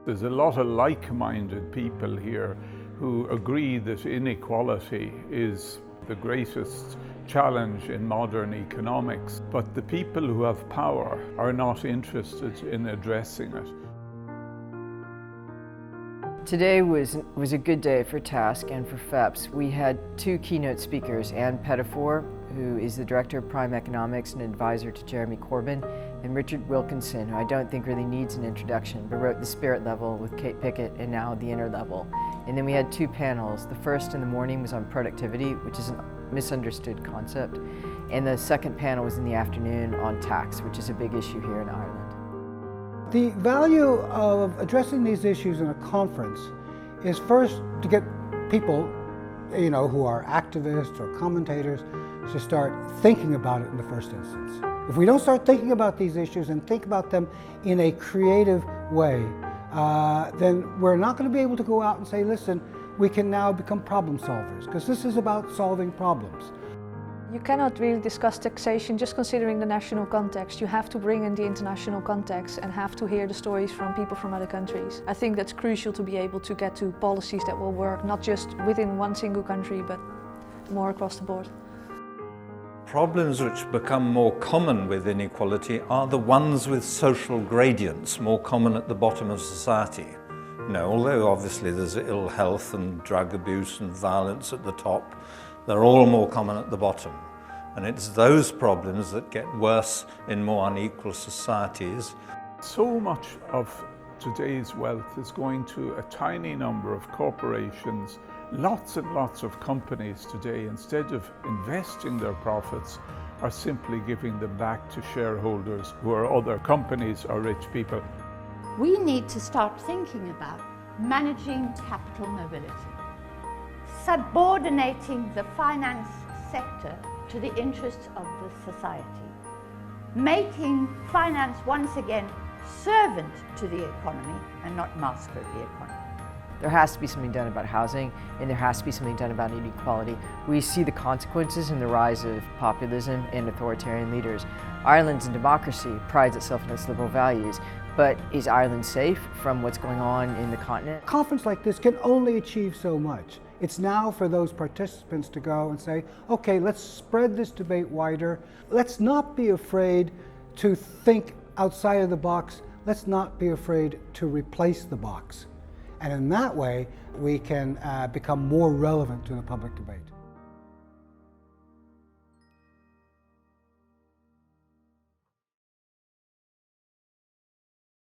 There's a lot of like-minded people here who agree that inequality is the greatest challenge in modern economics, but the people who have power are not interested in addressing it. Today was a good day for TASC and for FEPS. We had two keynote speakers, Ann Pettifor, who is the Director of Prime Economics and advisor to Jeremy Corbyn, and Richard Wilkinson, who I don't think really needs an introduction, but wrote The Spirit Level with Kate Pickett and now The Inner Level. And then we had two panels. The first in the morning was on productivity, which is a misunderstood concept, and the second panel was in the afternoon on tax, which is a big issue here in Ireland. The value of addressing these issues in a conference is first to get people, who are activists or commentators, to start thinking about it in the first instance. If we don't start thinking about these issues and think about them in a creative way, then we're not going to be able to go out and say, listen, we can now become problem solvers, because this is about solving problems. You cannot really discuss taxation just considering the national context. You have to bring in the international context and have to hear the stories from people from other countries. I think that's crucial to be able to get to policies that will work, not just within one single country, but more across the board. Problems which become more common with inequality are the ones with social gradients, more common at the bottom of society. Although obviously there's ill health and drug abuse and violence at the top, they're all more common at the bottom. And it's those problems that get worse in more unequal societies. So much of today's wealth is going to a tiny number of corporations. Lots and lots of companies today, instead of investing their profits, are simply giving them back to shareholders who are other companies or rich people. We need to start thinking about managing capital mobility, subordinating the finance sector to the interests of the society, making finance once again servant to the economy and not master of the economy. There has to be something done about housing, and there has to be something done about inequality. We see the consequences in the rise of populism and authoritarian leaders. Ireland's a democracy, prides itself on its liberal values, but is Ireland safe from what's going on in the continent? A conference like this can only achieve so much. It's now for those participants to go and say, okay, let's spread this debate wider. Let's not be afraid to think outside of the box. Let's not be afraid to replace the box. And in that way, we can become more relevant to the public debate.